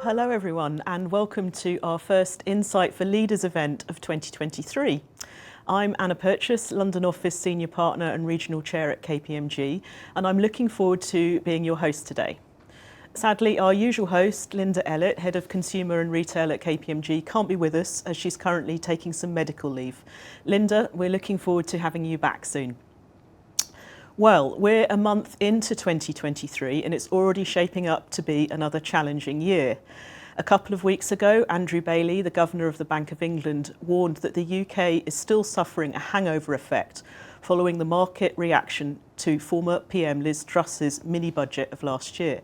Hello everyone, and welcome to our first Insight for Leaders event of 2023. I'm Anna Purchas, London Office Senior Partner and Regional Chair at KPMG, and I'm looking forward to being your host today. Sadly, our usual host, Linda Ellett, Head of Consumer and Retail at KPMG, can't be with us as she's currently taking some medical leave. Linda, we're looking forward to having you back soon. Well, we're a month into 2023 and it's already shaping up to be another challenging year. A couple of weeks ago, Andrew Bailey, the Governor of the Bank of England, warned that the UK is still suffering a hangover effect following the market reaction to former PM Liz Truss's mini-budget of last year.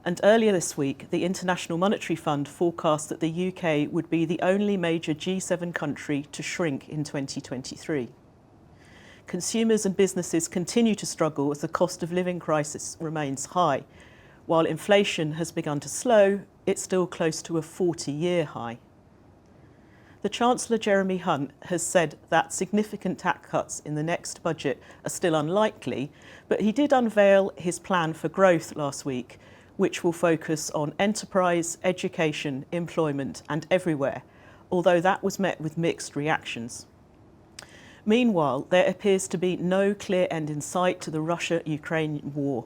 And earlier this week, the International Monetary Fund forecast that the UK would be the only major G7 country to shrink in 2023. Consumers and businesses continue to struggle as the cost of living crisis remains high. While inflation has begun to slow, it's still close to a 40-year high. The Chancellor Jeremy Hunt has said that significant tax cuts in the next budget are still unlikely, but he did unveil his plan for growth last week, which will focus on enterprise, education, employment and everywhere, although that was met with mixed reactions. Meanwhile, there appears to be no clear end in sight to the Russia-Ukraine war.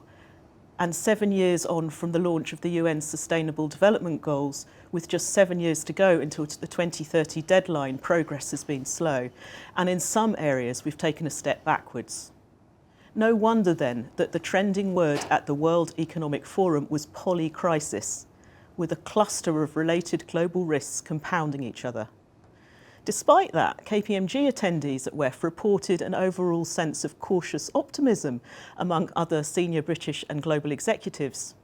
And 7 years on from the launch of the UN's Sustainable Development Goals, with just 7 years to go until the 2030 deadline, progress has been slow. And in some areas, we've taken a step backwards. No wonder then that the trending word at the World Economic Forum was polycrisis, with a cluster of related global risks compounding each other. Despite that, KPMG attendees at WEF reported an overall sense of cautious optimism among other senior British and global executives.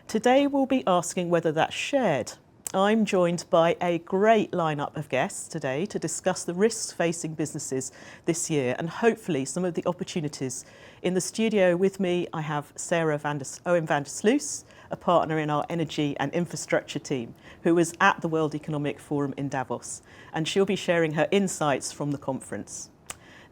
Today we'll be asking whether that's shared. I'm joined by a great lineup of guests today to discuss the risks facing businesses this year and hopefully some of the opportunities. In the studio with me, I have Sarah Owen van der Sluis, a partner in our energy and infrastructure team, who was at the World Economic Forum in Davos, and she'll be sharing her insights from the conference.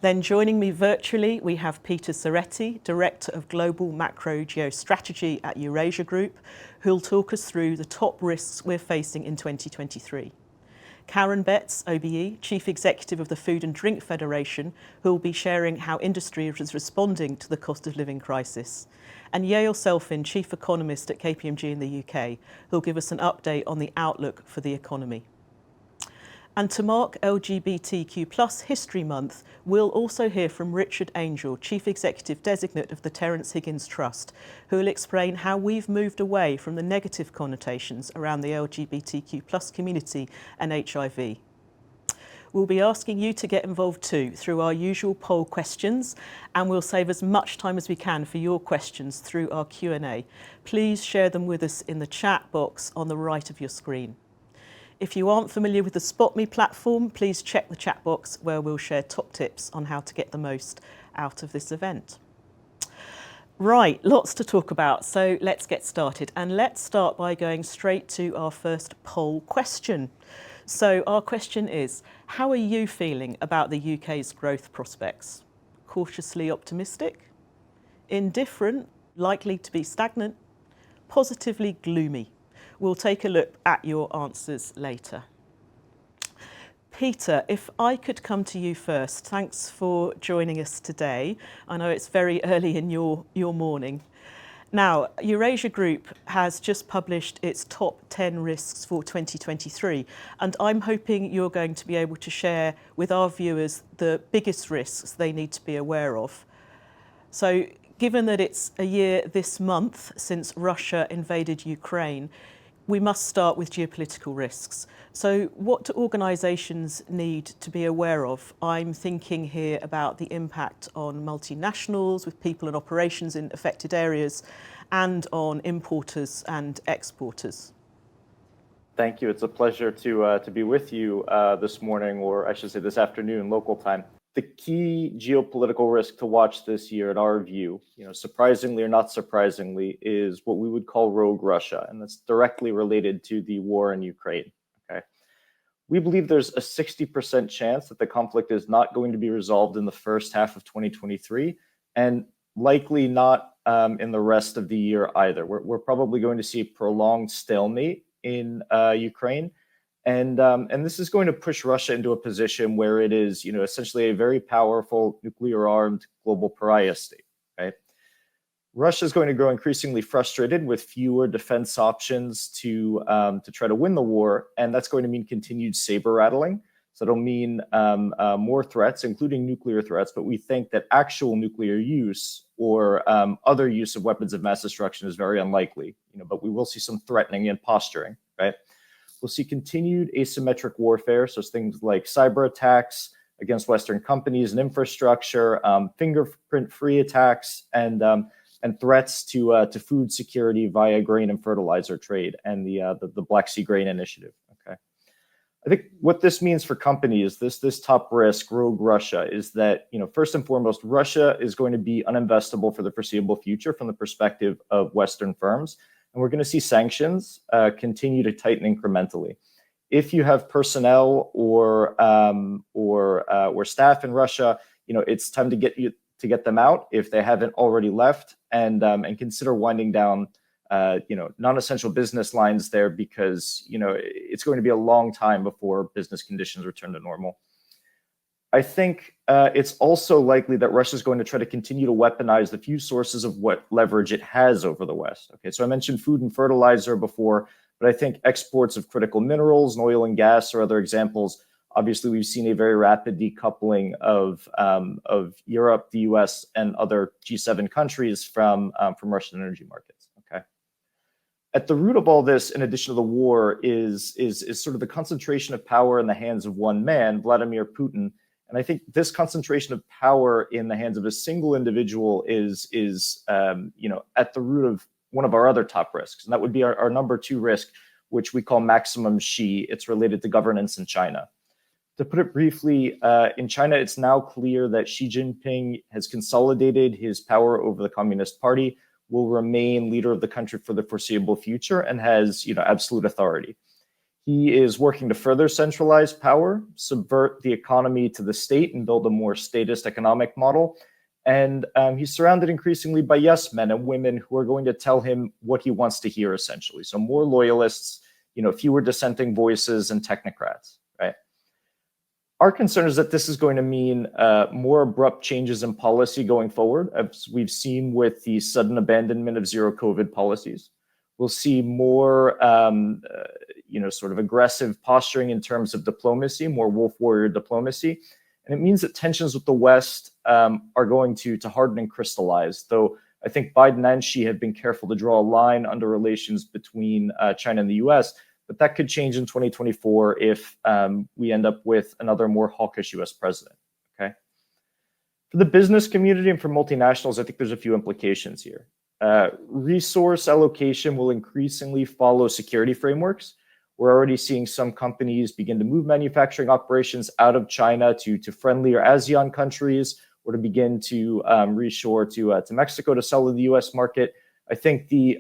Then joining me virtually, we have Peter Soretti, Director of Global Macro Geostrategy at Eurasia Group, who'll talk us through the top risks we're facing in 2023. Karen Betts, OBE, Chief Executive of the Food and Drink Federation, who will be sharing how industry is responding to the cost of living crisis. And Yael Selfin, Chief Economist at KPMG in the UK, who will give us an update on the outlook for the economy. And to mark LGBTQ+ History Month, we'll also hear from Richard Angel, Chief Executive Designate of the Terence Higgins Trust, who will explain how we've moved away from the negative connotations around the LGBTQ+ community and HIV. We'll be asking you to get involved too through our usual poll questions, and we'll save as much time as we can for your questions through our Q&A. Please share them with us in the chat box on the right of your screen. If you aren't familiar with the SpotMe platform, please check the chat box where we'll share top tips on how to get the most out of this event. Right, lots to talk about, so let's get started. And let's start by going straight to our first poll question. So our question is, how are you feeling about the UK's growth prospects? Cautiously optimistic? Indifferent? Likely to be stagnant? Positively gloomy? We'll take a look at your answers later. Peter, if I could come to you first, thanks for joining us today. I know it's very early in your morning. Now, Eurasia Group has just published its top 10 risks for 2023, and I'm hoping you're going to be able to share with our viewers the biggest risks they need to be aware of. So, given that it's a year this month since Russia invaded Ukraine, we must start with geopolitical risks. So what do organisations need to be aware of? I'm thinking here about the impact on multinationals with people and operations in affected areas and on importers and exporters. Thank you. It's a pleasure to be with you this morning, or I should say this afternoon, local time. The key geopolitical risk to watch this year, in our view, surprisingly or not surprisingly, is what we would call rogue Russia, and that's directly related to the war in Ukraine. Okay, we believe there's a 60% chance that the conflict is not going to be resolved in the first half of 2023, and likely not in the rest of the year either. We're probably going to see a prolonged stalemate in Ukraine. And this is going to push Russia into a position where it is, essentially a very powerful nuclear-armed global pariah state. Right? Russia is going to grow increasingly frustrated with fewer defense options to try to win the war, and that's going to mean continued saber rattling. So it'll mean more threats, including nuclear threats. But we think that actual nuclear use or other use of weapons of mass destruction is very unlikely. But we will see some threatening and posturing. Right? We'll see continued asymmetric warfare, so things like cyber attacks against Western companies and infrastructure, fingerprint-free attacks, and threats to food security via grain and fertilizer trade and the Black Sea Grain Initiative. Okay, I think what this means for companies, this top risk, rogue Russia, is that first and foremost, Russia is going to be uninvestable for the foreseeable future from the perspective of Western firms. And we're going to see sanctions continue to tighten incrementally. If you have personnel or staff in Russia, it's time to get them out if they haven't already left, and consider winding down non-essential business lines there, because it's going to be a long time before business conditions return to normal. I think it's also likely that Russia is going to try to continue to weaponize the few sources of what leverage it has over the West. Okay, so I mentioned food and fertilizer before, but I think exports of critical minerals and oil and gas are other examples. Obviously, we've seen a very rapid decoupling of Europe, the US, and other G7 countries from Russian energy markets. Okay. At the root of all this, in addition to the war, is sort of the concentration of power in the hands of one man, Vladimir Putin. And I think this concentration of power in the hands of a single individual is at the root of one of our other top risks, and that would be our number 2 risk, which we call maximum Xi. It's related to governance in China. To put it briefly, in China, it's now clear that Xi Jinping has consolidated his power over the Communist Party, will remain leader of the country for the foreseeable future, and has absolute authority. He is working to further centralize power, subvert the economy to the state, and build a more statist economic model. And he's surrounded increasingly by yes men and women who are going to tell him what he wants to hear, essentially. So more loyalists, fewer dissenting voices, and technocrats. Right? Our concern is that this is going to mean more abrupt changes in policy going forward, as we've seen with the sudden abandonment of zero COVID policies. We'll see more, sort of aggressive posturing in terms of diplomacy, more wolf warrior diplomacy. And it means that tensions with the West are going to harden and crystallize. Though I think Biden and Xi have been careful to draw a line under relations between China and the US, but that could change in 2024 if we end up with another more hawkish US president. Okay. For the business community and for multinationals, I think there's a few implications here. Resource allocation will increasingly follow security frameworks. We're already seeing some companies begin to move manufacturing operations out of China to friendlier ASEAN countries, or to begin to reshore to Mexico to sell in the U.S. market. I think the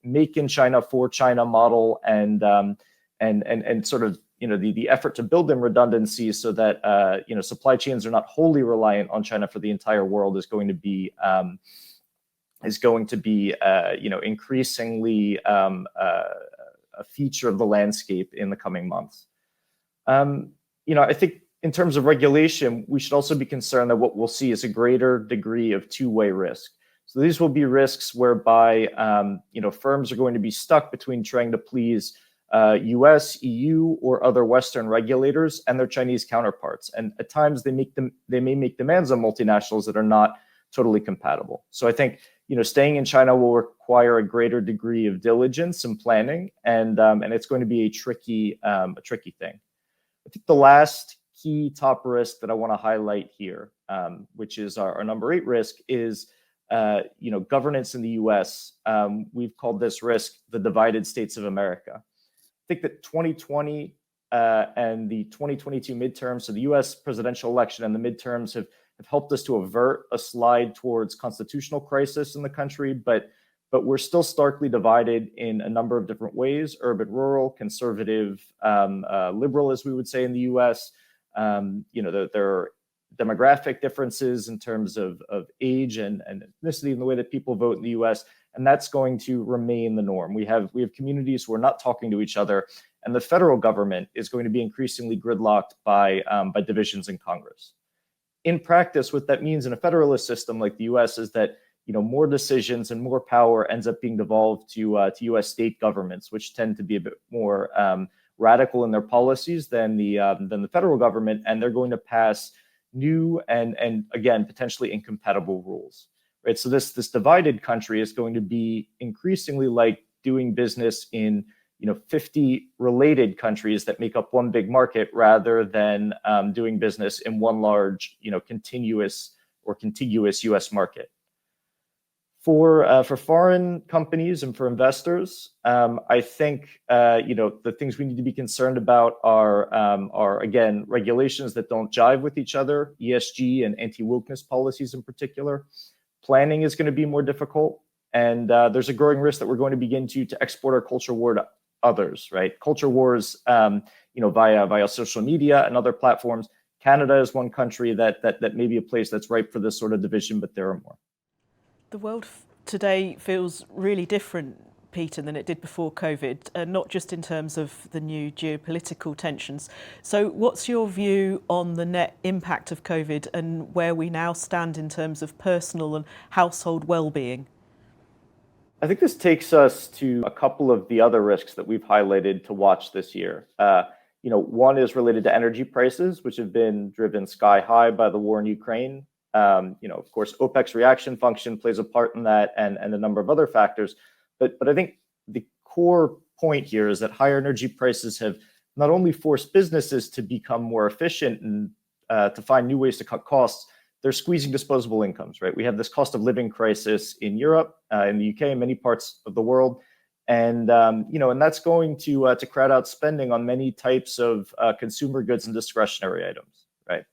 make in China for China model and sort of the effort to build in redundancies so that supply chains are not wholly reliant on China for the entire world is going to be increasingly a feature of the landscape in the coming months. I think in terms of regulation, we should also be concerned that what we'll see is a greater degree of two-way risk. So these will be risks whereby firms are going to be stuck between trying to please US, EU, or other Western regulators and their Chinese counterparts. And at times they may make demands on multinationals that are not totally compatible. So I think staying in China will require a greater degree of diligence and planning, and it's going to be a tricky thing. I think the last key top risk that I want to highlight here, which is our number 8 risk, is governance in the US. We've called this risk the divided states of America. I think that 2020 and the 2022 midterms, so the US presidential election and the midterms have helped us to avert a slide towards constitutional crisis in the country, but we're still starkly divided in a number of different ways: urban, rural, conservative, liberal, as we would say in the US. There are demographic differences in terms of age and ethnicity in the way that people vote in the US, and that's going to remain the norm. We have communities who are not talking to each other, and the federal government is going to be increasingly gridlocked by divisions in Congress. In practice, what that means in a federalist system like the US is that more decisions and more power ends up being devolved to US state governments, which tend to be a bit more radical in their policies than the federal government, and they're going to pass new and again potentially incompatible rules. Right, so this divided country is going to be increasingly like doing business in 50 related countries that make up one big market, rather than doing business in one large contiguous US market. For foreign companies and for investors, I think the things we need to be concerned about are again regulations that don't jive with each other, ESG and anti-wokeness policies in particular. Planning is going to be more difficult, and there's a growing risk that we're going to begin to export our culture war to others. Right, culture wars, via social media and other platforms. Canada is one country that may be a place that's ripe for this sort of division, but there are more. The world today feels really different, Peter, than it did before COVID, not just in terms of the new geopolitical tensions. So what's your view on the net impact of COVID and where we now stand in terms of personal and household well-being? I think this takes us to a couple of the other risks that we've highlighted to watch this year. One is related to energy prices, which have been driven sky high by the war in Ukraine. Of course, OPEC's reaction function plays a part in that, and a number of other factors. But I think the core point here is that higher energy prices have not only forced businesses to become more efficient and to find new ways to cut costs, they're squeezing disposable incomes. Right, we have this cost of living crisis in Europe, in the UK, in many parts of the world, and that's going to crowd out spending on many types of consumer goods and discretionary items. Right.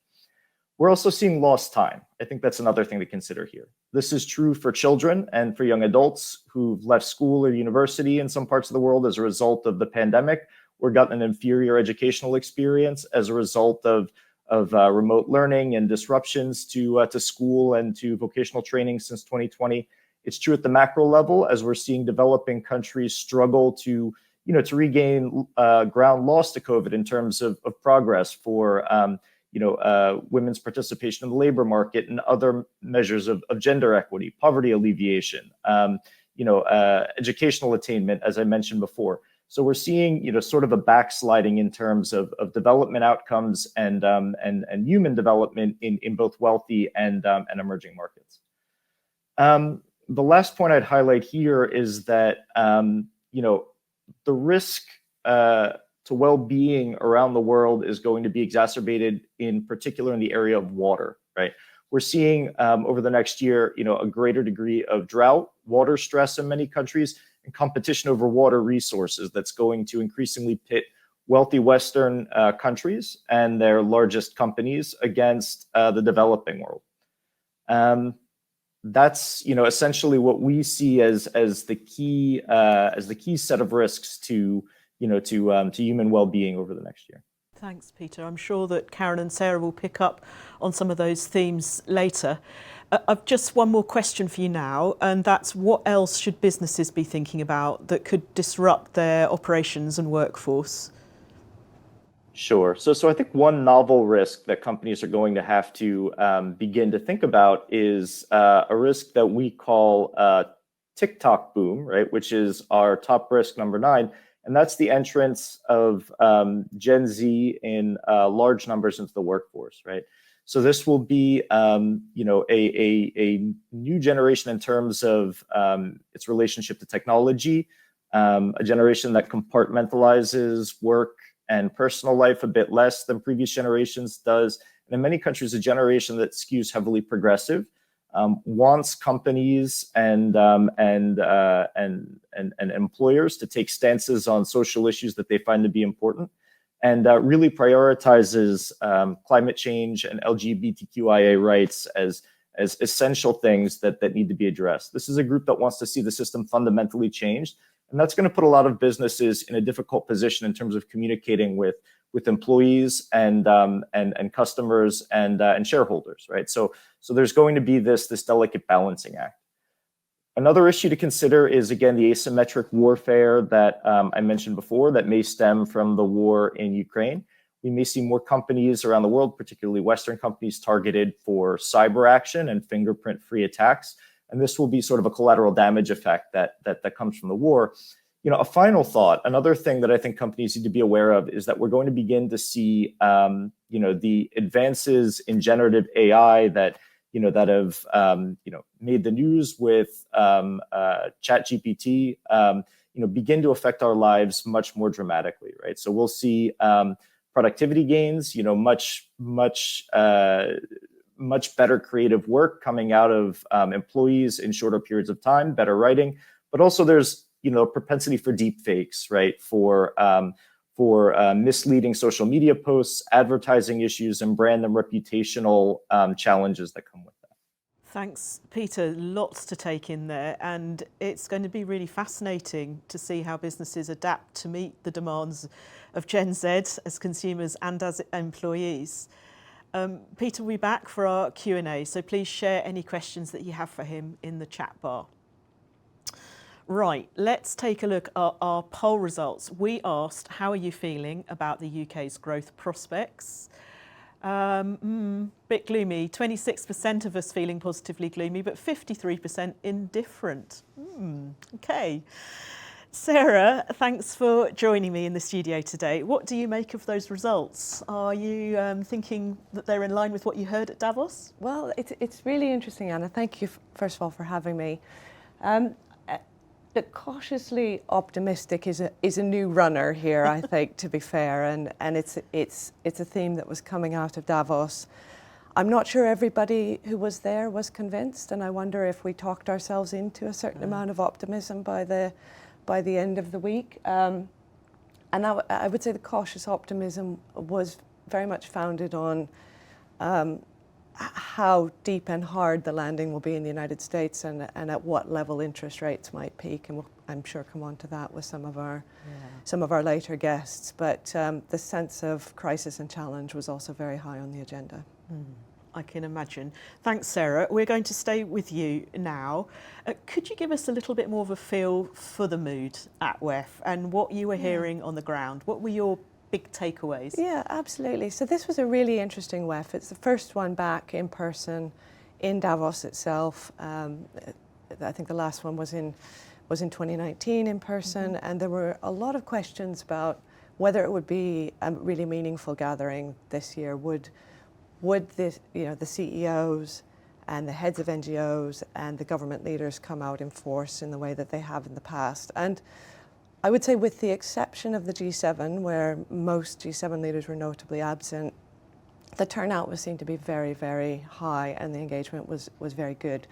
We're also seeing lost time. I think that's another thing to consider here. This is true for children and for young adults who've left school or university in some parts of the world as a result of the pandemic, or gotten an inferior educational experience as a result of remote learning and disruptions to school and to vocational training since 2020. It's true at the macro level, as we're seeing developing countries struggle to regain ground lost to COVID in terms of progress for women's participation in the labor market and other measures of gender equity, poverty alleviation, educational attainment, as I mentioned before. So we're seeing, sort of a backsliding in terms of development outcomes and human development in both wealthy and emerging markets. The last point I'd highlight here is that, the risk to well-being around the world is going to be exacerbated, in particular in the area of water. Right, we're seeing over the next year, a greater degree of drought, water stress in many countries, and competition over water resources that's going to increasingly pit wealthy Western countries and their largest companies against the developing world. That's essentially what we see as the key set of risks to human well-being over the next year. Thanks, Peter. I'm sure that Karen and Sarah will pick up on some of those themes later. I've just one more question for you now, and that's what else should businesses be thinking about that could disrupt their operations and workforce? Sure. So I think one novel risk that companies are going to have to begin to think about is a risk that we call TikTok boom, right? Which is our top risk number 9, and that's the entrance of Gen Z in large numbers into the workforce, right? So this will be, a new generation in terms of its relationship to technology, a generation that compartmentalizes work and personal life a bit less than previous generations does. And in many countries, a generation that skews heavily progressive, wants companies and employers to take stances on social issues that they find to be important, and really prioritizes climate change and LGBTQIA rights as essential things that need to be addressed. This is a group that wants to see the system fundamentally changed. And that's going to put a lot of businesses in a difficult position in terms of communicating with employees and customers and shareholders, right? So there's going to be this delicate balancing act. Another issue to consider is, again, the asymmetric warfare that I mentioned before that may stem from the war in Ukraine. We may see more companies around the world, particularly Western companies, targeted for cyber action and fingerprint-free attacks. And this will be sort of a collateral damage effect that comes from the war. A final thought, another thing that I think companies need to be aware of is that we're going to begin to see, the advances in generative AI that have, made the news with ChatGPT, begin to affect our lives much more dramatically, right? So we'll see productivity gains, much better creative work coming out of employees in shorter periods of time, better writing, but also there's a propensity for deep fakes, right? For misleading social media posts, advertising issues, and brand and reputational challenges that come with that. Thanks, Peter. Lots to take in there, and it's going to be really fascinating to see how businesses adapt to meet the demands of Gen Z as consumers and as employees. Peter will be back for our Q&A, so please share any questions that you have for him in the chat bar. Right, let's take a look at our poll results. We asked, how are you feeling about the UK's growth prospects? Bit gloomy, 26% of us feeling positively gloomy, but 53% indifferent. Okay. Sarah, thanks for joining me in the studio today. What do you make of those results? Are you thinking that they're in line with what you heard at Davos? Well, it's really interesting, Anna. Thank you, first of all, for having me. But cautiously optimistic is a new runner here, I think, to be fair, and it's a theme that was coming out of Davos. I'm not sure everybody who was there was convinced, and I wonder if we talked ourselves into a certain amount of optimism by the end of the week. And I would say the cautious optimism was very much founded on how deep and hard the landing will be in the United States and at what level interest rates might peak. And we'll, I'm sure, come on to that with some of our later guests. But the sense of crisis and challenge was also very high on the agenda. I can imagine. Thanks, Sarah. We're going to stay with you now. Could you give us a little bit more of a feel for the mood at WEF and what you were hearing on the ground? What were your big takeaways? Yeah, absolutely. So this was a really interesting WEF. It's the first one back in person in Davos itself. I think the last one was in 2019 in person, and there were a lot of questions about whether it would be a really meaningful gathering this year. Would this, the CEOs and the heads of NGOs and the government leaders come out in force in the way that they have in the past? And I would say, with the exception of the G7, where most G7 leaders were notably absent, the turnout was seen to be very, very high, and the engagement was very good.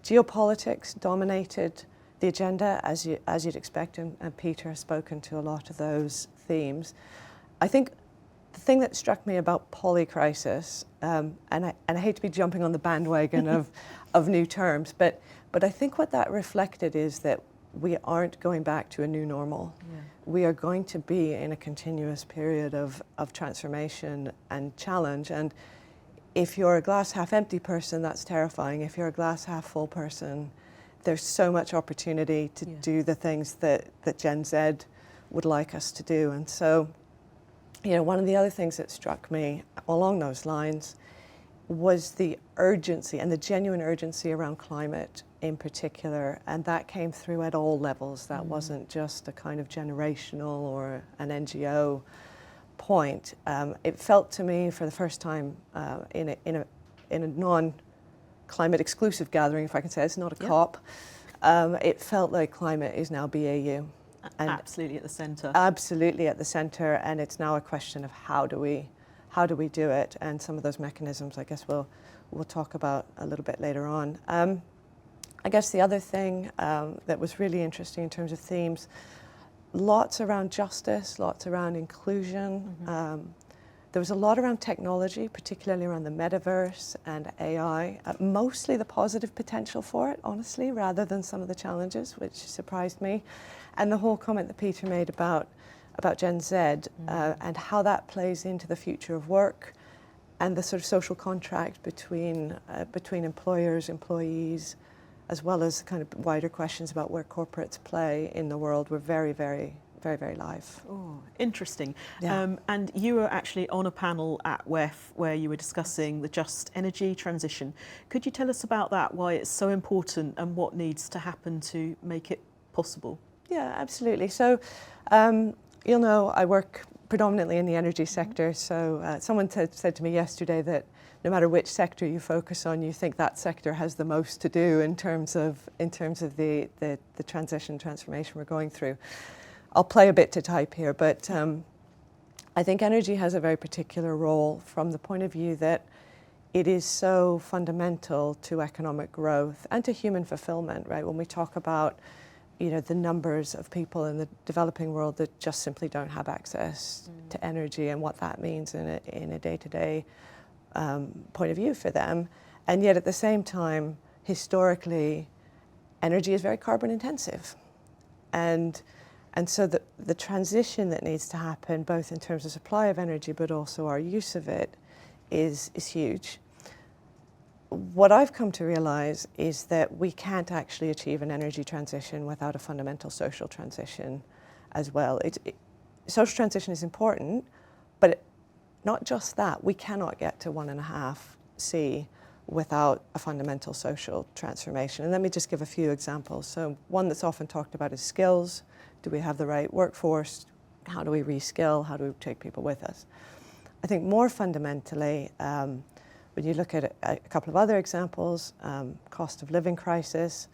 Geopolitics dominated the agenda, as you'd expect, and Peter has spoken to a lot of those themes. I think the thing that struck me about polycrisis, and I hate to be jumping on the bandwagon of new terms, but I think what that reflected is that we aren't going back to a new normal. We are going to be in a continuous period of transformation and challenge. And if you're a glass half empty person, that's terrifying. If you're a glass half full person, there's so much opportunity to do the things that Gen Z would like us to do. And so one of the other things that struck me along those lines was the urgency and the genuine urgency around climate in particular, and that came through at all levels. That wasn't just a kind of generational or an NGO point. It felt to me for the first time in a non-climate exclusive gathering, if I can say, it's not a COP, it felt like climate is now BAU. And absolutely at the centre. Absolutely at the centre, and it's now a question of how do we do it, and some of those mechanisms I guess we'll talk about a little bit later on. I guess the other thing that was really interesting in terms of themes, lots around justice, lots around inclusion. There was a lot around technology, particularly around the metaverse and AI, mostly the positive potential for it, honestly, rather than some of the challenges, which surprised me. And the whole comment that Peter made about Gen Z and how that plays into the future of work and the sort of social contract between employers, employees, as well as kind of wider questions about where corporates play in the world were very, very, very, very live. Oh, interesting. Yeah. And you were actually on a panel at WEF where you were discussing the just energy transition. Could you tell us about that, why it's so important and what needs to happen to make it possible? Yeah, absolutely. So, you'll know I work predominantly in the energy sector. So someone said to me yesterday that no matter which sector you focus on, you think that sector has the most to do in terms of the transformation we're going through. I'll play a bit to type here, but I think energy has a very particular role from the point of view that it is so fundamental to economic growth and to human fulfillment, right? When we talk about the numbers of people in the developing world that just simply don't have access to energy and what that means in a day-to-day point of view for them. And yet at the same time, historically, energy is very carbon intensive. And so the transition that needs to happen, both in terms of supply of energy, but also our use of it, is huge. What I've come to realize is that we can't actually achieve an energy transition without a fundamental social transition as well. Social transition is important, but not just that. We cannot get to 1.5 C without a fundamental social transformation. And let me just give a few examples. So one that's often talked about is skills. Do we have the right workforce? How do we reskill? How do we take people with us? I think more fundamentally, when you look at a couple of other examples, cost of living crisis,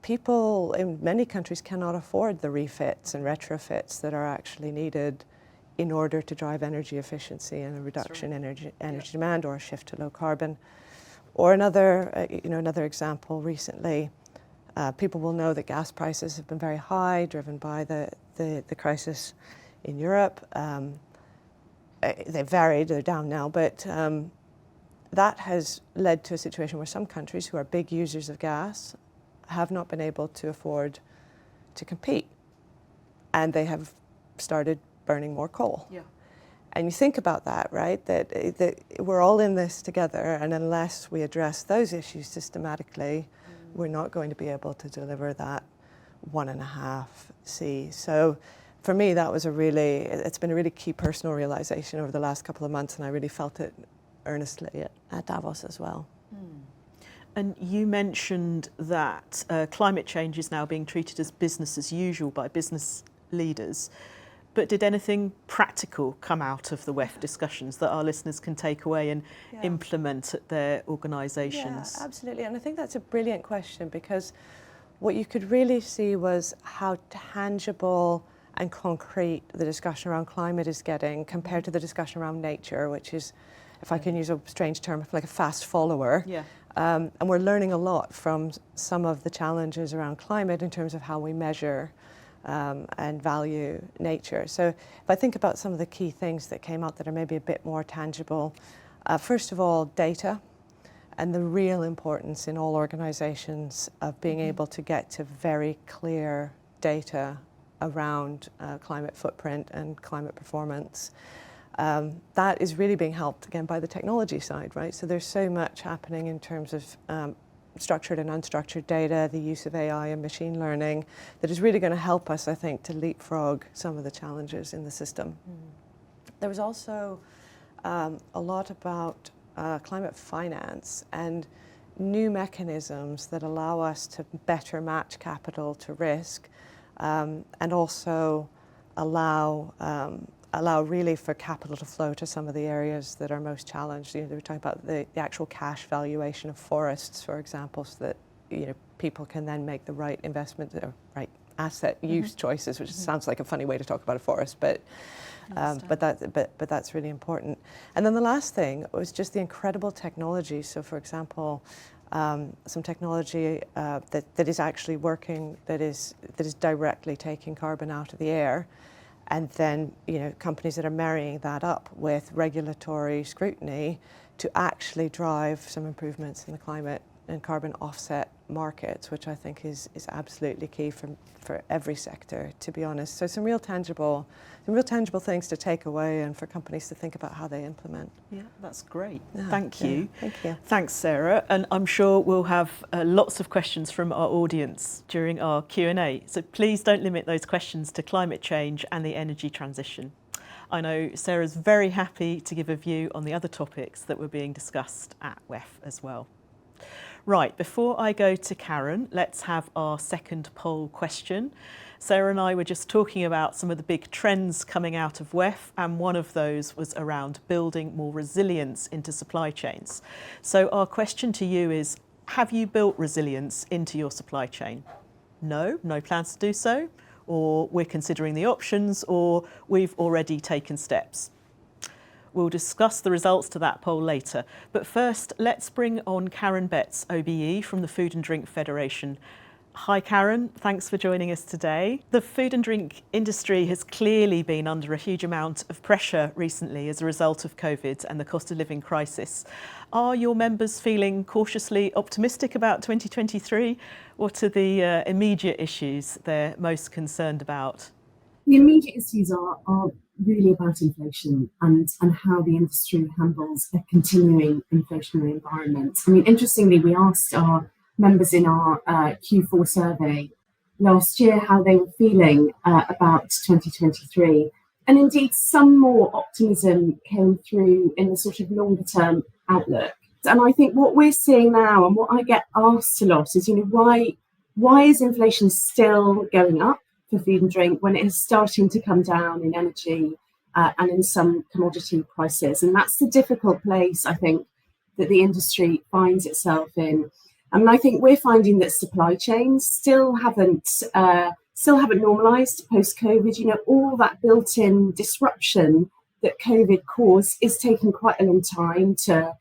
people in many countries cannot afford the refits and retrofits that are actually needed in order to drive energy efficiency and a reduction in energy demand or a shift to low carbon. Or another example recently, people will know that gas prices have been very high, driven by the crisis in Europe. They've varied, they're down now, but that has led to a situation where some countries who are big users of gas have not been able to afford to compete. And they have started burning more coal. Yeah. And you think about that, right? That we're all in this together, and unless we address those issues systematically, we're not going to be able to deliver that 1.5 C. So for me, it's been a really key personal realization over the last couple of months, and I really felt it earnestly at Davos as well. And you mentioned that climate change is now being treated as business as usual by business leaders. But did anything practical come out of the WEF discussions that our listeners can take away and implement at their organisations? Yeah, absolutely. And I think that's a brilliant question, because what you could really see was how tangible and concrete the discussion around climate is getting compared to the discussion around nature, which is, if I can use a strange term, like a fast follower. Yeah. And we're learning a lot from some of the challenges around climate in terms of how we measure and value nature. So if I think about some of the key things that came out that are maybe a bit more tangible, first of all, data and the real importance in all organizations of being able to get to very clear data around climate footprint and climate performance. That is really being helped, again, by the technology side, right? So there's so much happening in terms of structured and unstructured data, the use of AI and machine learning, that is really going to help us, I think, to leapfrog some of the challenges in the system. There was also a lot about climate finance and new mechanisms that allow us to better match capital to risk, and also allow really for capital to flow to some of the areas that are most challenged. You know, they were talking about the actual cash valuation of forests, for example, so that, you know, people can then make the right investment or right asset use choices, which sounds like a funny way to talk about a forest, but that's really important. And then the last thing was just the incredible technology. So, for example, some technology that is actually working, that is directly taking carbon out of the air, and then, you know, companies that are marrying that up with regulatory scrutiny to actually drive some improvements in the climate and carbon offset markets, which I think is absolutely key for every sector, to be honest. So some real tangible things to take away and for companies to think about how they implement. Yeah, that's great. Thank you. Thank you. Thanks, Sarah. And I'm sure we'll have lots of questions from our audience during our Q&A. So please don't limit those questions to climate change and the energy transition. I know Sarah's very happy to give a view on the other topics that were being discussed at WEF as well. Right, before I go to Karen, let's have our second poll question. Sarah and I were just talking about some of the big trends coming out of WEF, and one of those was around building more resilience into supply chains. So our question to you is, have you built resilience into your supply chain? No plans to do so, or we're considering the options, or we've already taken steps. We'll discuss the results to that poll later. But first, let's bring on Karen Betts, OBE from the Food and Drink Federation. Hi, Karen. Thanks for joining us today. The food and drink industry has clearly been under a huge amount of pressure recently as a result of COVID and the cost of living crisis. Are your members feeling cautiously optimistic about 2023? What are the immediate issues they're most concerned about? The immediate issues are really about inflation and how the industry handles a continuing inflationary environment. I mean, interestingly, we asked our members in our Q4 survey last year how they were feeling about 2023. And indeed, some more optimism came through in the sort of longer term outlook. And I think what we're seeing now, and what I get asked a lot, is, you know, why is inflation still going up for food and drink when it is starting to come down in energy and in some commodity prices? And that's the difficult place, I think, that the industry finds itself in. And I think we're finding that supply chains still haven't normalised post-COVID. You know, all that built-in disruption that COVID caused is taking quite a long time to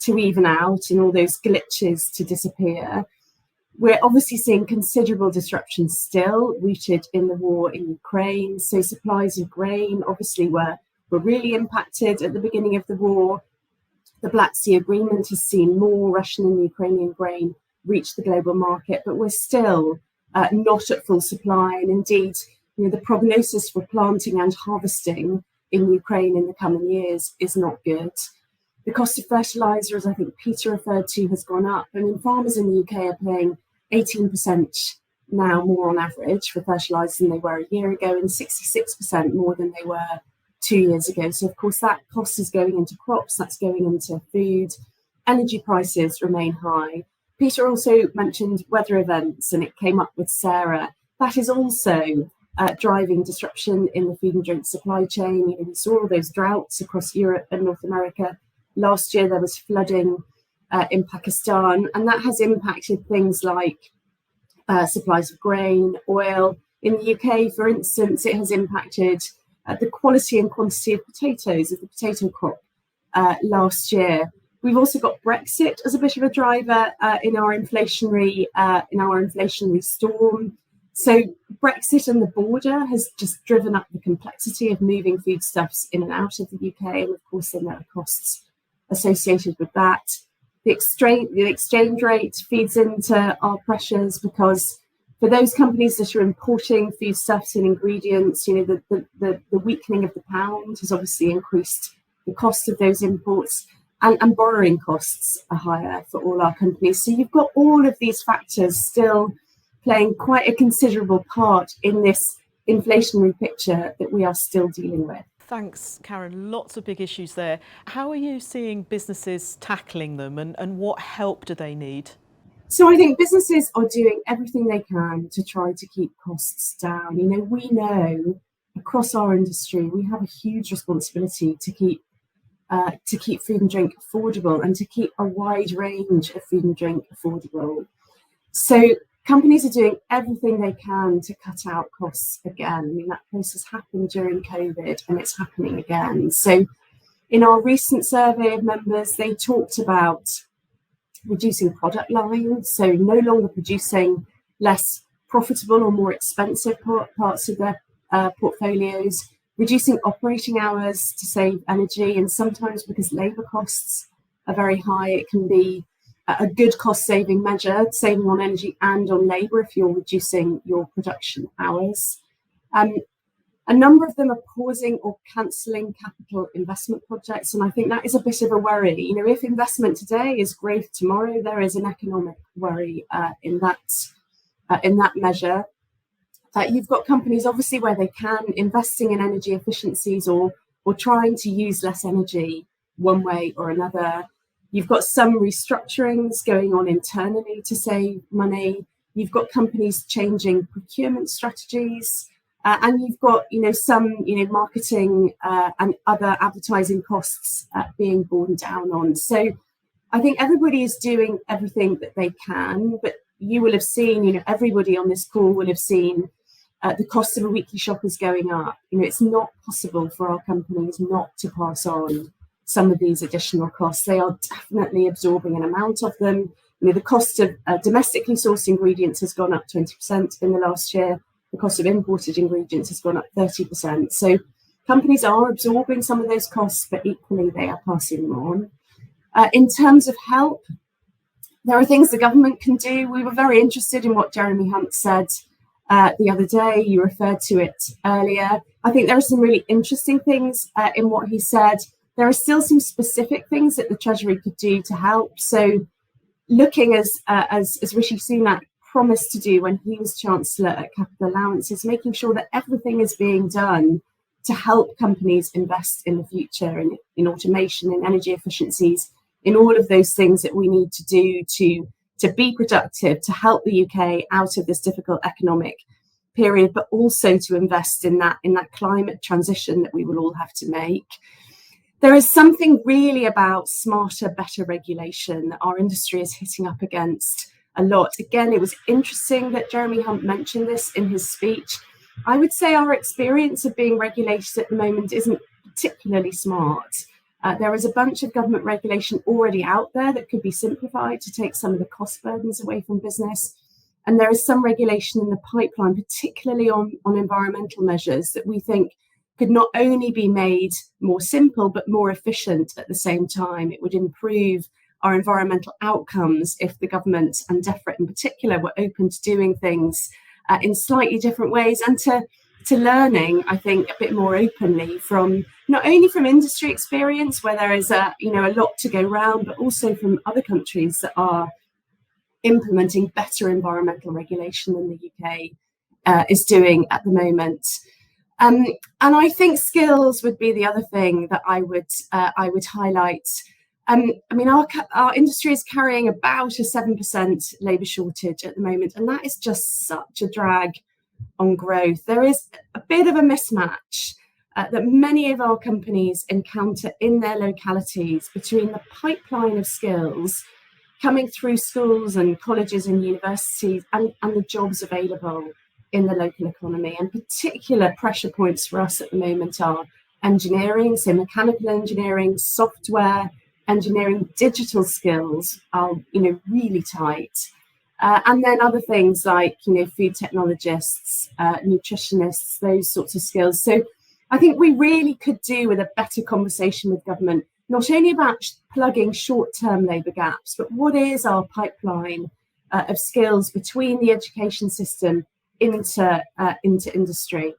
even out, and all those glitches to disappear. We're obviously seeing considerable disruption still rooted in the war in Ukraine. So supplies of grain obviously were really impacted at the beginning of the war. The Black Sea Agreement has seen more Russian and Ukrainian grain reach the global market, but we're still not at full supply. And indeed, you know, the prognosis for planting and harvesting in Ukraine in the coming years is not good. The cost of fertiliser, as I think Peter referred to, has gone up. I mean, farmers in the UK are paying 18% now more on average for fertiliser than they were a year ago, and 66% more than they were 2 years ago. So, of course, that cost is going into crops, that's going into food. Energy prices remain high. Peter also mentioned weather events, and it came up with Sarah. That is also driving disruption in the food and drink supply chain. You know, we saw all those droughts across Europe and North America. Last year there was flooding in Pakistan, and that has impacted things like supplies of grain, oil. In the UK, for instance, it has impacted the quality and quantity of potatoes, of the potato crop last year. We've also got Brexit as a bit of a driver in our inflationary storm. So Brexit and the border has just driven up the complexity of moving foodstuffs in and out of the UK, and of course then there are costs associated with that. The exchange rate feeds into our pressures, because for those companies that are importing foodstuffs and ingredients, you know, the weakening of the pound has obviously increased the cost of those imports, and borrowing costs are higher for all our companies. So you've got all of these factors still playing quite a considerable part in this inflationary picture that we are still dealing with. Thanks, Karen. Lots of big issues there. How are you seeing businesses tackling them, and what help do they need? So I think businesses are doing everything they can to try to keep costs down. We know across our industry we have a huge responsibility to keep food and drink affordable and to keep a wide range of food and drink affordable. So companies are doing everything they can to cut out costs again. That process happened during COVID and it's happening again. So in our recent survey of members, they talked about reducing product lines, so no longer producing less profitable or more expensive parts of their portfolios, reducing operating hours to save energy, and sometimes because labour costs are very high, it can be a good cost-saving measure, saving on energy and on labour if you're reducing your production hours. A number of them are pausing or cancelling capital investment projects, and I think that is a bit of a worry. If investment today is growth tomorrow, there is an economic worry in that measure. You've got companies, obviously, where they can investing in energy efficiencies or trying to use less energy one way or another. You've got some restructurings going on internally to save money. You've got companies changing procurement strategies. And you've got, some, marketing and other advertising costs being borne down on. So I think everybody is doing everything that they can, but you will have seen, everybody on this call will have seen the cost of a weekly shop is going up. It's not possible for our companies not to pass on some of these additional costs. They are definitely absorbing an amount of them. The cost of domestically sourced ingredients has gone up 20% in the last year. The cost of imported ingredients has gone up 30%. So companies are absorbing some of those costs, but equally they are passing them on. In terms of help, there are things the government can do. We were very interested in what Jeremy Hunt said the other day. You referred to it earlier. I think there are some really interesting things in what he said. There are still some specific things that the Treasury could do to help. So looking as Rishi Sunak promised to do when he was Chancellor at capital allowances, making sure that everything is being done to help companies invest in the future, in automation, in energy efficiencies, in all of those things that we need to do to be productive, to help the UK out of this difficult economic period, but also to invest in that climate transition that we will all have to make. There is something really about smarter, better regulation that our industry is hitting up against a lot. Again, it was interesting that Jeremy Hunt mentioned this in his speech. I would say our experience of being regulated at the moment isn't particularly smart. There is a bunch of government regulation already out there that could be simplified to take some of the cost burdens away from business. And there is some regulation in the pipeline, particularly on environmental measures, that we think could not only be made more simple, but more efficient at the same time. It would improve our environmental outcomes if the government, and DEFRA in particular, were open to doing things in slightly different ways and to learning, I think, a bit more openly from not only from industry experience, where there is a lot to go round, but also from other countries that are implementing better environmental regulation than the UK is doing at the moment. And I think skills would be the other thing that I would highlight. Our industry is carrying about a 7% labour shortage at the moment, and that is just such a drag on growth. There is a bit of a mismatch that many of our companies encounter in their localities between the pipeline of skills coming through schools and colleges and universities and the jobs available in the local economy. And particular pressure points for us at the moment are engineering, so mechanical engineering, software engineering, digital skills are really tight. And then other things like food technologists, nutritionists, those sorts of skills. So I think we really could do with a better conversation with government, not only about plugging short-term labour gaps, but what is our pipeline of skills between the education system into industry.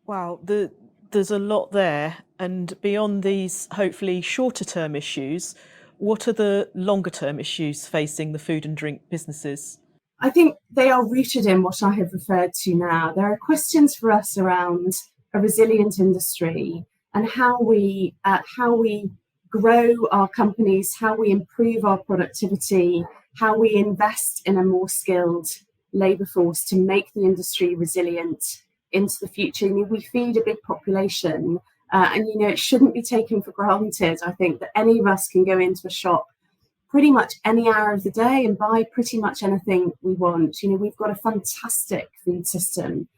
Wow, there's a lot there. And beyond these hopefully shorter term issues, what are the longer term issues facing the food and drink businesses? I think they are rooted in what I have referred to now. There are questions for us around a resilient industry and how we grow our companies, how we improve our productivity, how we invest in a more skilled labour force to make the industry resilient into the future. We feed a big population, and it shouldn't be taken for granted, I think, that any of us can go into a shop pretty much any hour of the day and buy pretty much anything we want. We've got a fantastic food system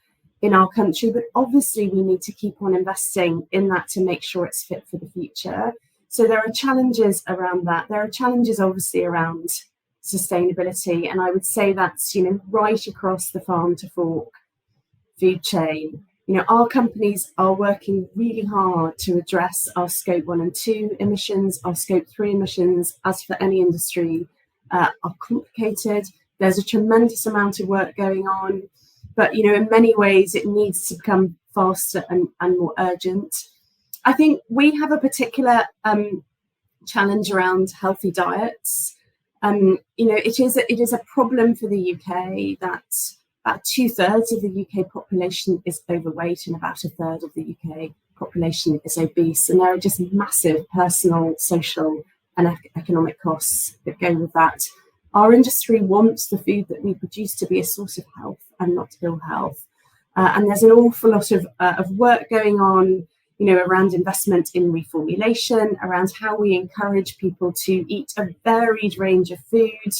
in our country, but obviously we need to keep on investing in that to make sure it's fit for the future. So there are challenges around that. There are challenges obviously around sustainability, and I would say that's right across the farm to fork food chain. Our companies are working really hard to address our scope 1 and 2 emissions. Our scope 3 emissions, as for any industry, are complicated. There's a tremendous amount of work going on, but in many ways it needs to become faster and more urgent. I think we have a particular challenge around healthy diets. It is a problem for the UK that about 2/3 of the UK population is overweight and about 1/3 of the UK population is obese. And there are just massive personal, social and economic costs that go with that. Our industry wants the food that we produce to be a source of health and not ill health. And there's an awful lot of work going on, around investment in reformulation, around how we encourage people to eat a varied range of food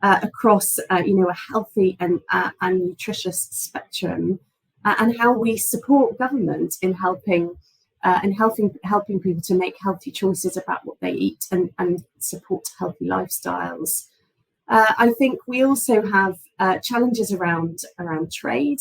across, a healthy and nutritious spectrum, and how we support government in helping people to make healthy choices about what they eat and support healthy lifestyles. I think we also have challenges around trade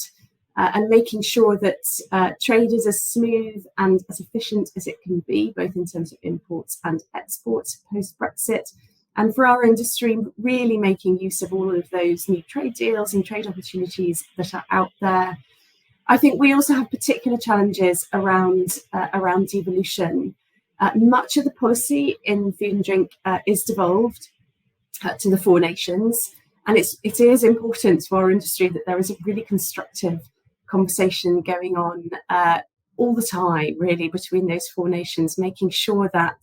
and making sure that trade is as smooth and as efficient as it can be, both in terms of imports and exports post-Brexit. And for our industry, really making use of all of those new trade deals and trade opportunities that are out there. I think we also have particular challenges around devolution. Much of the policy in food and drink is devolved to the 4 nations, and it is important to our industry that there is a really constructive conversation going on all the time, really, between those 4 nations, making sure that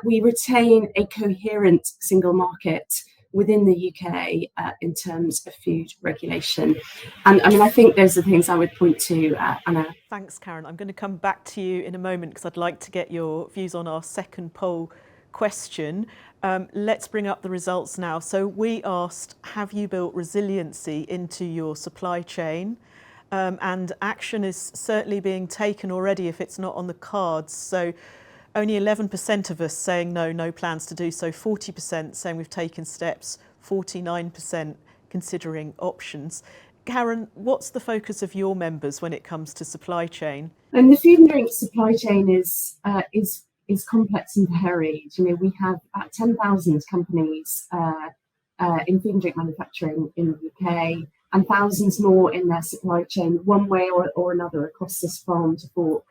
we retain a coherent single market within the UK in terms of food regulation. And I think those are the things I would point to, Anna. Thanks, Karen. I'm going to come back to you in a moment because I'd like to get your views on our second poll question. Let's bring up the results now. So we asked, have you built resiliency into your supply chain? And action is certainly being taken already if it's not on the cards. So only 11% of us saying no plans to do so, 40% saying we've taken steps, 49% considering options. Karen, what's the focus of your members when it comes to supply chain? And the food and drink supply chain is complex and varied. We have about 10,000 companies in food and drink manufacturing in the UK, and thousands more in their supply chain, one way or another across this farm to fork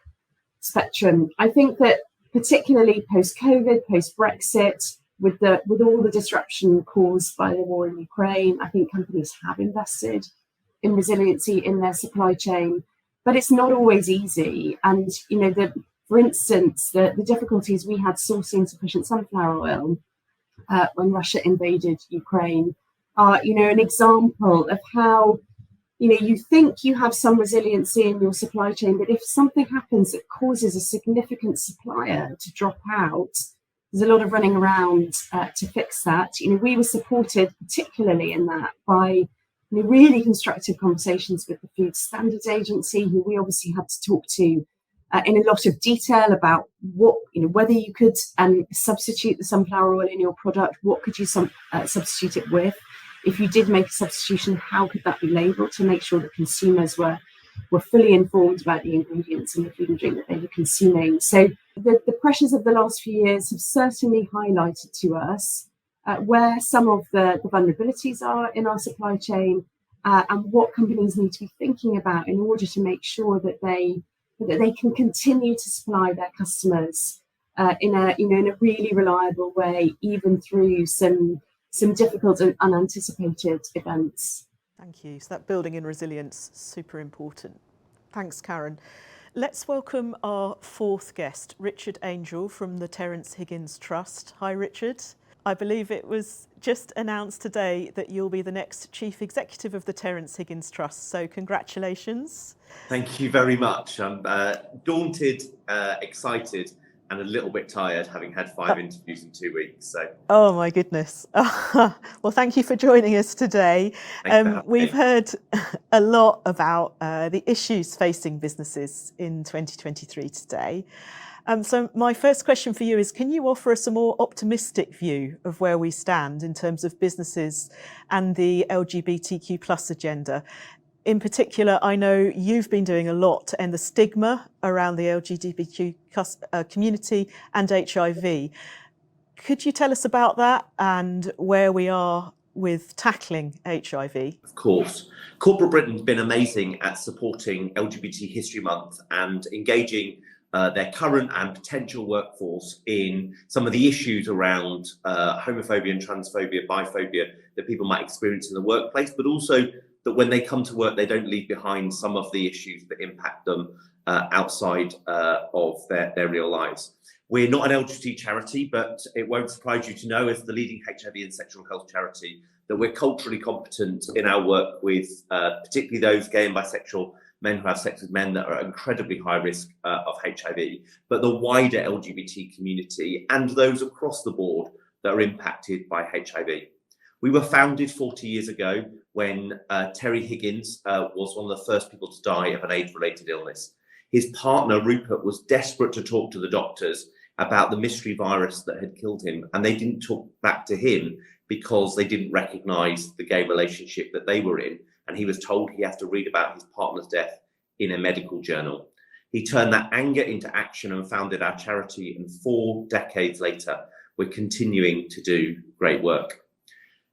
spectrum. I think that particularly post-COVID, post-Brexit, with all the disruption caused by the war in Ukraine, I think companies have invested in resiliency in their supply chain, but it's not always easy. And for instance, the difficulties we had sourcing sufficient sunflower oil when Russia invaded Ukraine are, an example of how, you think you have some resiliency in your supply chain, but if something happens that causes a significant supplier to drop out, there's a lot of running around to fix that. We were supported particularly in that by really constructive conversations with the Food Standards Agency, who we obviously had to talk to in a lot of detail about what, whether you could substitute the sunflower oil in your product, what could you substitute it with? If you did make a substitution, how could that be labelled to make sure that consumers were fully informed about the ingredients in the food and drink that they were consuming? So the pressures of the last few years have certainly highlighted to us where some of the vulnerabilities are in our supply chain and what companies need to be thinking about in order to make sure that they can continue to supply their customers in a really reliable way, even through some difficult and unanticipated events. Thank you. So that building in resilience, super important. Thanks, Karen. Let's welcome our fourth guest, Richard Angel from the Terence Higgins Trust. Hi, Richard. I believe it was just announced today that you'll be the next Chief Executive of the Terence Higgins Trust, so congratulations. Thank you very much. I'm daunted, excited, and a little bit tired, having had 5 interviews in 2 weeks. So. Oh my goodness. Well, thank you for joining us today. We've heard a lot about the issues facing businesses in 2023 today. So my first question for you is, can you offer us a more optimistic view of where we stand in terms of businesses and the LGBTQ plus agenda? In particular, I know you've been doing a lot to end the stigma around the LGBTQ community and HIV. Could you tell us about that and where we are with tackling HIV? Of course. Corporate Britain's been amazing at supporting LGBT History Month and engaging their current and potential workforce in some of the issues around homophobia and transphobia, biphobia that people might experience in the workplace, but also that when they come to work, they don't leave behind some of the issues that impact them outside of their real lives. We're not an LGBT charity, but it won't surprise you to know, as the leading HIV and sexual health charity, that we're culturally competent in our work with particularly those gay and bisexual men who have sex with men that are at incredibly high risk of HIV, but the wider LGBT community and those across the board that are impacted by HIV. We were founded 40 years ago when Terry Higgins was one of the first people to die of an AIDS-related illness. His partner, Rupert, was desperate to talk to the doctors about the mystery virus that had killed him, and they didn't talk back to him because they didn't recognise the gay relationship that they were in, and he was told he had to read about his partner's death in a medical journal. He turned that anger into action and founded our charity, and 4 decades later, we're continuing to do great work.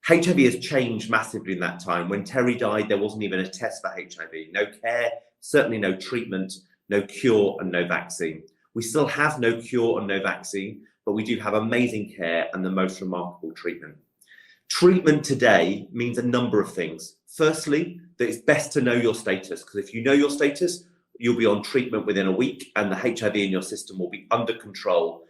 HIV has changed massively in that time. When Terry died, there wasn't even a test for HIV, no care, certainly no treatment, no cure and no vaccine. We still have no cure and no vaccine, but we do have amazing care and the most remarkable treatment. Treatment today means a number of things. Firstly, that it's best to know your status, because if you know your status, you'll be on treatment within a week and the HIV in your system will be under control.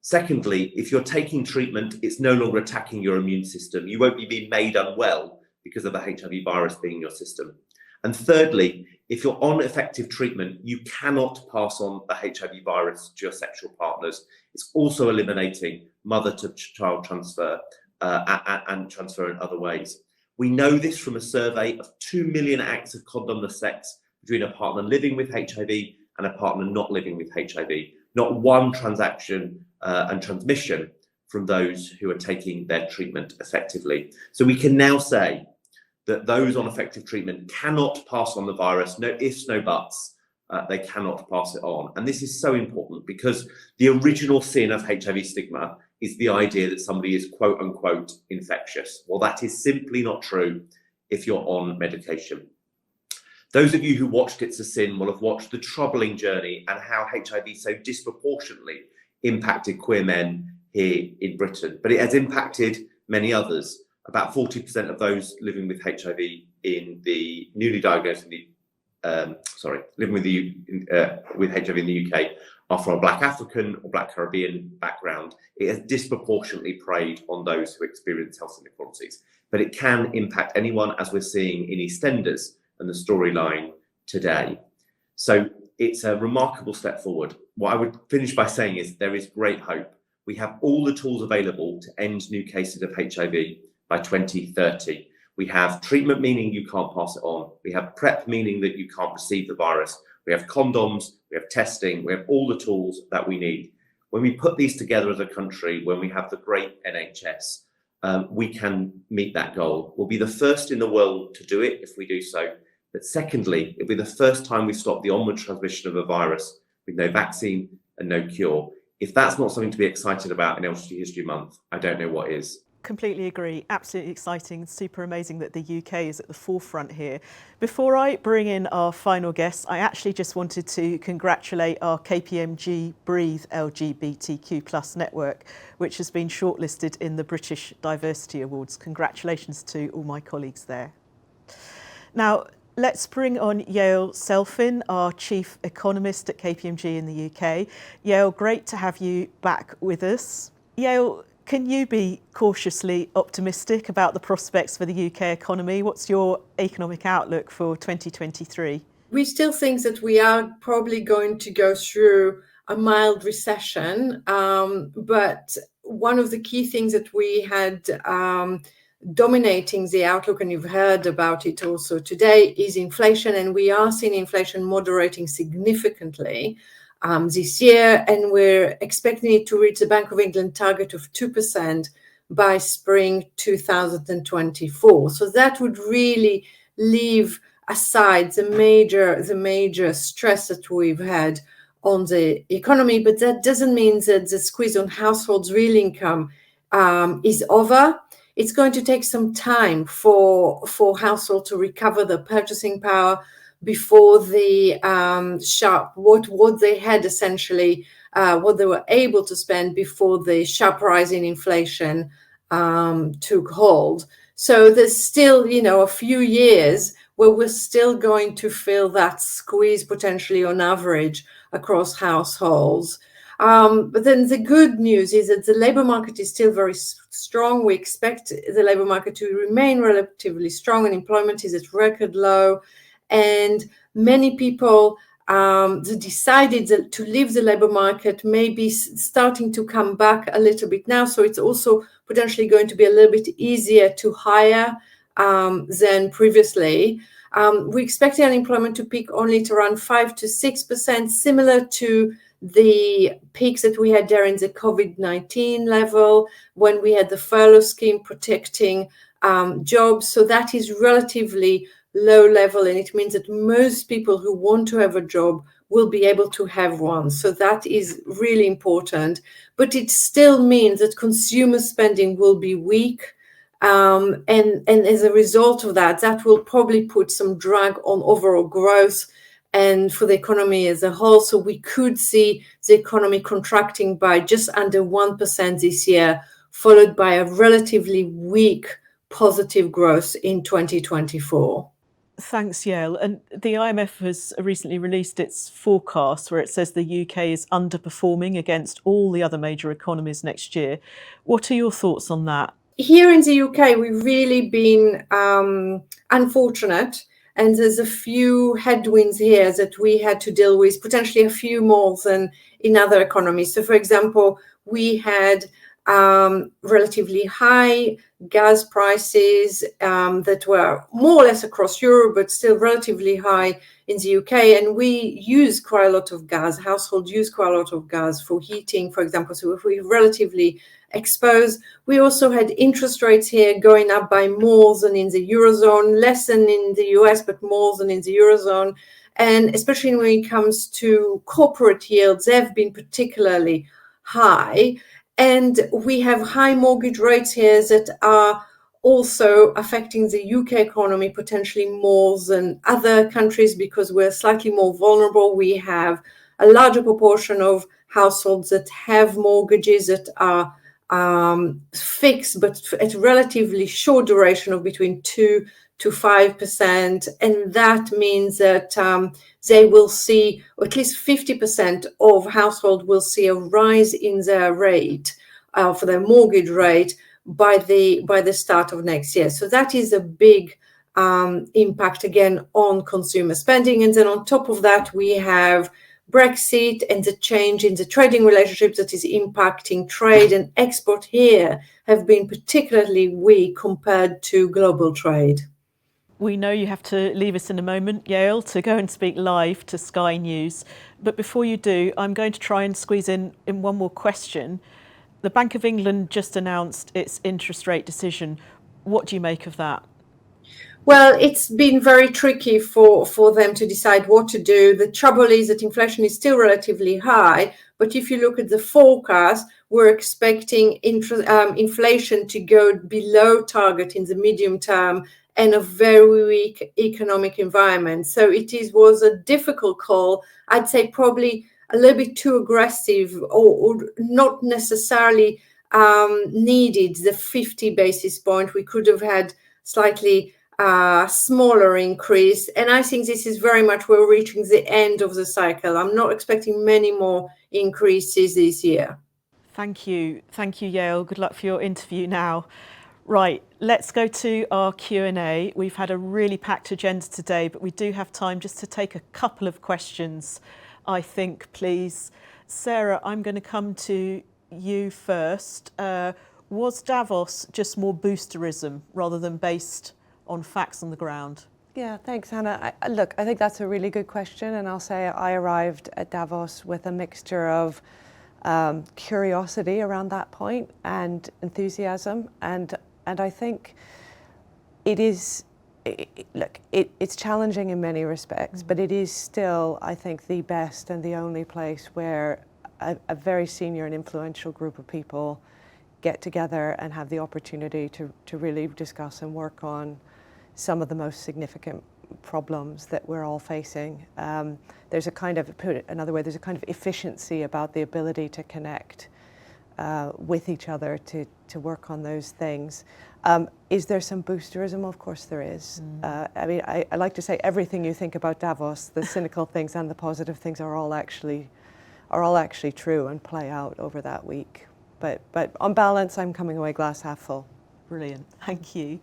Secondly, if you're taking treatment, it's no longer attacking your immune system. You won't be being made unwell because of the HIV virus being in your system. And thirdly, if you're on effective treatment, you cannot pass on the HIV virus to your sexual partners. It's also eliminating mother-to-child transfer and transfer in other ways. We know this from a survey of 2 million acts of condomless sex between a partner living with HIV and a partner not living with HIV. Not one transaction and transmission from those who are taking their treatment effectively. So we can now say that those on effective treatment cannot pass on the virus, no ifs, no buts, they cannot pass it on. And this is so important because the original sin of HIV stigma is the idea that somebody is quote unquote infectious. Well, that is simply not true if you're on medication. Those of you who watched It's a Sin will have watched the troubling journey and how HIV so disproportionately impacted queer men here in Britain, but it has impacted many others. About 40% of those living with HIV in the newly diagnosed, living with HIV in the UK are from a Black African or Black Caribbean background. It has disproportionately preyed on those who experience health inequalities, but it can impact anyone, as we're seeing in EastEnders and the storyline today. So it's a remarkable step forward. What I would finish by saying is there is great hope. We have all the tools available to end new cases of HIV by 2030. We have treatment, meaning you can't pass it on. We have PrEP, meaning that you can't receive the virus. We have condoms, we have testing, we have all the tools that we need. When we put these together as a country, when we have the great NHS, we can meet that goal. We'll be the first in the world to do it if we do so. But secondly, it'll be the first time we stop the onward transmission of a virus with no vaccine and no cure. If that's not something to be excited about in LGBT History Month, I don't know what is. Completely agree. Absolutely exciting. Super amazing that the UK is at the forefront here. Before I bring in our final guest, I actually just wanted to congratulate our KPMG Breathe LGBTQ+ network, which has been shortlisted in the British Diversity Awards. Congratulations to all my colleagues there. Now, Let's bring on Yael Selfin, our Chief Economist at KPMG in the UK. Yael, great to have you back with us. Yael, can you be cautiously optimistic about the prospects for the UK economy? What's your economic outlook for 2023? We still think that we are probably going to go through a mild recession, but one of the key things that we had dominating the outlook, and you've heard about it also today, is inflation, and we are seeing inflation moderating significantly this year, and we're expecting it to reach the Bank of England target of 2% by spring 2024. So that would really leave aside the major stress that we've had on the economy, but that doesn't mean that the squeeze on households' real income is over. It's going to take some time for households to recover their purchasing power before the sharp, what they had essentially, what they were able to spend before the sharp rise in inflation took hold. So there's still, a few years where we're still going to feel that squeeze potentially on average across households. But then the good news is that the labour market is still very strong. We expect the labour market to remain relatively strong. Unemployment is at record low. And many people that decided to leave the labour market may be starting to come back a little bit now. So it's also potentially going to be a little bit easier to hire than previously. We expect the unemployment to peak only to around 5 to 6%, similar to the peaks that we had during the COVID-19 level, when we had the furlough scheme protecting jobs. So that is relatively low level, and it means that most people who want to have a job will be able to have one. So that is really important. But it still means that consumer spending will be weak. And as a result of that, that will probably put some drag on overall growth and for the economy as a whole. So we could see the economy contracting by just under 1% this year, followed by a relatively weak positive growth in 2024. Thanks, Yael. And the IMF has recently released its forecast where it says the UK is underperforming against all the other major economies next year. What are your thoughts on that? Here in the UK, we've really been unfortunate, and there's a few headwinds here that we had to deal with, potentially a few more than in other economies. So, for example, we had relatively high gas prices that were more or less across Europe, but still relatively high in the UK. And we use quite a lot of gas. Households use quite a lot of gas for heating, for example. So if we're relatively exposed, we also had interest rates here going up by more than in the Eurozone, less than in the US, but more than in the Eurozone. And especially when it comes to corporate yields, they've been particularly high. And we have high mortgage rates here that are also affecting the UK economy potentially more than other countries because we're slightly more vulnerable. We have a larger proportion of households that have mortgages that are fixed, but at a relatively short duration of between 2 to 5%. And that means that they will see, or at least 50% of households will see a rise in their rate for their mortgage rate by the start of next year. So that is a big impact again on consumer spending. And then on top of that, we have Brexit and the change in the trading relationship that is impacting trade, and export here have been particularly weak compared to global trade. We know you have to leave us in a moment, Yael, to go and speak live to Sky News. But before you do, I'm going to try and squeeze in one more question. The Bank of England just announced its interest rate decision. What do you make of that? Well, it's been very tricky for them to decide what to do. The trouble is that inflation is still relatively high, but if you look at the forecast, we're expecting inflation to go below target in the medium term and a very weak economic environment. So it was a difficult call. I'd say probably a little bit too aggressive or not necessarily needed the 50 basis point. We could have had slightly smaller increase. And I think this is very much we're reaching the end of the cycle. I'm not expecting many more increases this year. Thank you, Yael. Good luck for your interview now. Right, let's go to our Q&A. We've had a really packed agenda today, but we do have time just to take a couple of questions, I think, please. Sarah, I'm going to come to you first. Was Davos just more boosterism rather than based on facts on the ground? Yeah, thanks, Anna. Look, I think that's a really good question, and I'll say I arrived at Davos with a mixture of curiosity around that point and enthusiasm, and I think it is. It's challenging in many respects, but it is still, I think, the best and the only place where a very senior and influential group of people get together and have the opportunity to really discuss and work on some of the most significant problems that we're all facing. There's a kind of, put it another way, there's a kind of efficiency about the ability to connect with each other to work on those things. Is there some boosterism? Of course there is. I mean, I like to say everything you think about Davos, the cynical things and the positive things are all actually true and play out over that week. But on balance, I'm coming away glass half full. Brilliant, thank you.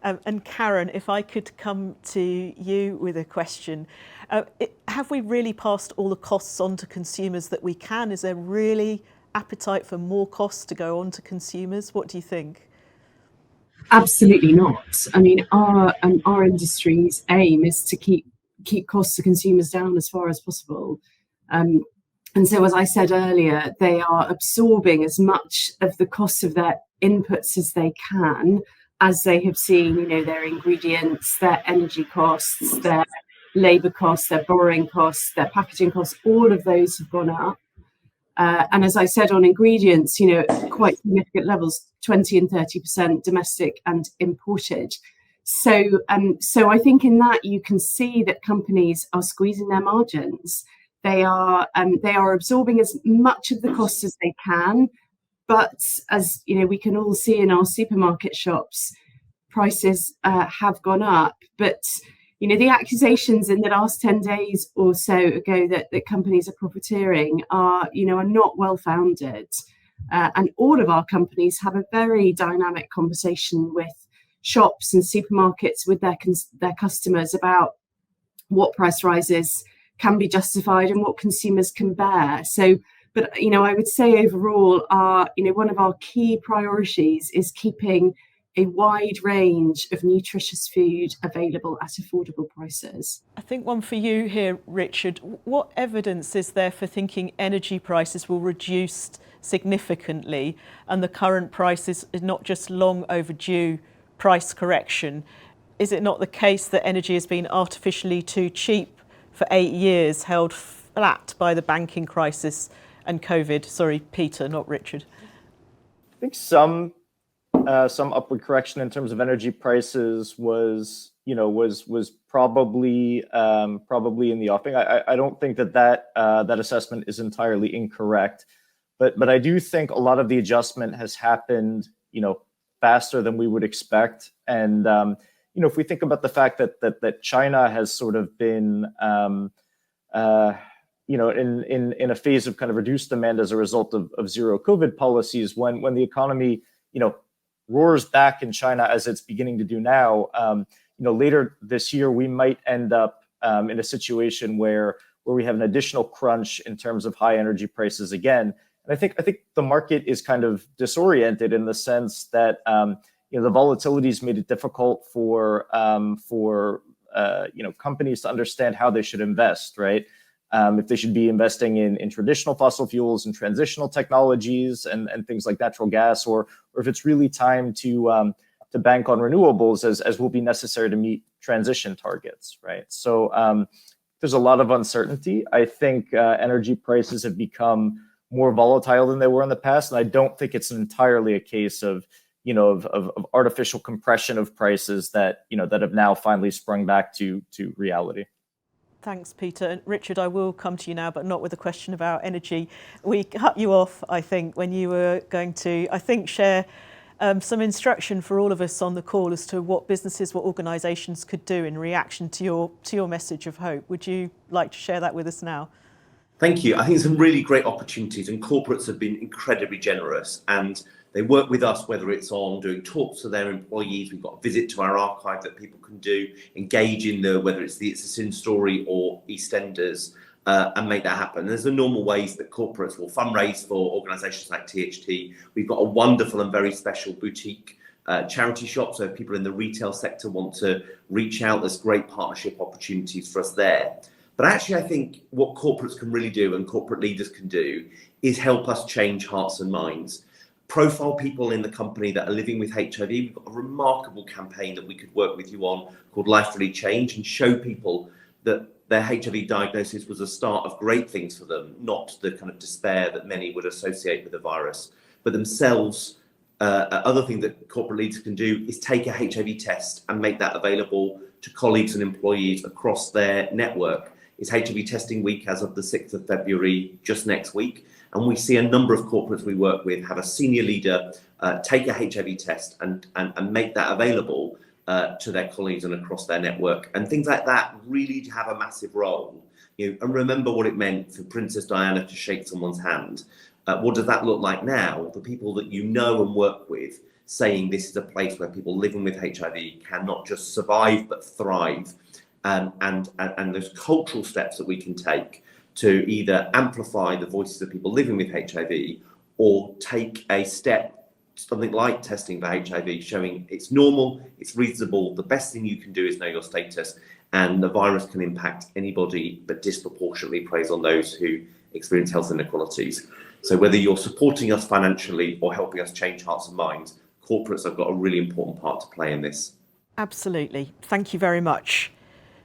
And Karen, if I could come to you with a question. Have we really passed all the costs on to consumers that we can? Is there really appetite for more costs to go on to consumers? What do you think? Absolutely not. I mean, our industry's aim is to keep costs to consumers down as far as possible. And so, as I said earlier, they are absorbing as much of the cost of their inputs as they can, as they have seen, you know, their ingredients, their energy costs, their labour costs, their borrowing costs, their packaging costs, all of those have gone up. And as I said, on ingredients, you know, quite significant levels, 20 and 30% domestic and imported. So I think in that you can see that companies are squeezing their margins. They are absorbing as much of the cost as they can. But as you know, we can all see in our supermarket shops, prices have gone up. But you know, the accusations in the last 10 days or so ago that companies are profiteering are not well founded. And all of our companies have a very dynamic conversation with shops and supermarkets with their customers about what price rises can be justified and what consumers can bear. So, but you know, I would say overall, one of our key priorities is keeping a wide range of nutritious food available at affordable prices. I think one for you here, Richard. What evidence is there for thinking energy prices will reduce significantly and the current price is not just long overdue price correction? Is it not the case that energy has been artificially too cheap for 8 years, held flat by the banking crisis and COVID? Sorry, Peter, not Richard. I think some upward correction in terms of energy prices was probably in the offing. I don't think that assessment is entirely incorrect, but I do think a lot of the adjustment has happened faster than we would expect. And if we think about the fact that China has sort of been in a phase of kind of reduced demand as a result of zero COVID policies, when the economy roars back in China as it's beginning to do now, later this year we might end up in a situation where we have an additional crunch in terms of high energy prices again. And I think the market is kind of disoriented in the sense that the volatility's made it difficult for companies to understand how they should invest, right? If they should be investing in traditional fossil fuels and transitional technologies and things like natural gas, or if it's really time to bank on renewables as will be necessary to meet transition targets, right? So there's a lot of uncertainty. I think energy prices have become more volatile than they were in the past, and I don't think it's entirely a case of artificial compression of prices that have now finally sprung back to reality. Thanks, Peter. And Richard, I will come to you now, but not with a question about energy. We cut you off, I think, when you were going to, share some instruction for all of us on the call as to what businesses, what organisations could do in reaction to your message of hope. Would you like to share that with us now? Thank you. I think some really great opportunities, and corporates have been incredibly generous, and they work with us, whether it's on doing talks to their employees. We've got a visit to our archive that people can do, engage in whether it's the It's a Sin story or EastEnders, and make that happen. There's the normal ways that corporates will fundraise for organisations like THT. We've got a wonderful and very special boutique charity shop, so if people in the retail sector want to reach out, there's great partnership opportunities for us there. But actually, I think what corporates can really do and corporate leaders can do is help us change hearts and minds. Profile people in the company that are living with HIV. We've got a remarkable campaign that we could work with you on called Life Really Change, and show people that their HIV diagnosis was a start of great things for them, not the kind of despair that many would associate with the virus, but themselves. Other thing that corporate leaders can do is take a HIV test and make that available to colleagues and employees across their network. It's HIV testing week as of the 6th of February, just next week. And we see a number of corporates we work with have a senior leader take a HIV test and make that available to their colleagues and across their network. And things like that really have a massive role. And remember what it meant for Princess Diana to shake someone's hand. What does that look like now? The people that you know and work with saying this is a place where people living with HIV can not just survive but thrive. And those cultural steps that we can take to either amplify the voices of people living with HIV, or take a step, something like testing for HIV, showing it's normal, it's reasonable, the best thing you can do is know your status, and the virus can impact anybody, but disproportionately preys on those who experience health inequalities. So whether you're supporting us financially or helping us change hearts and minds, corporates have got a really important part to play in this. Absolutely. Thank you very much.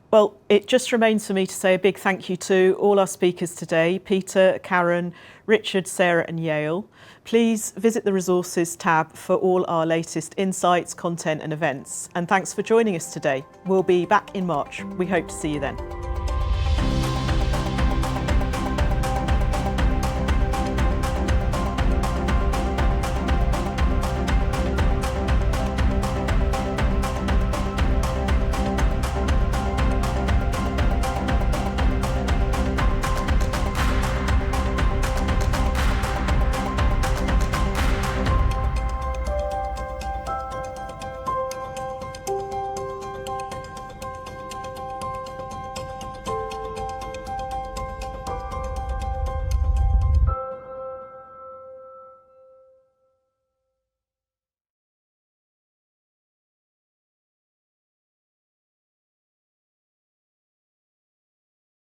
Well, it just remains for me to say a big thank you to all our speakers today, Peter, Karen, Richard, Sarah and Yale. Please visit the resources tab for all our latest insights, content and events. And thanks for joining us today. We'll be back in March. We hope to see you then.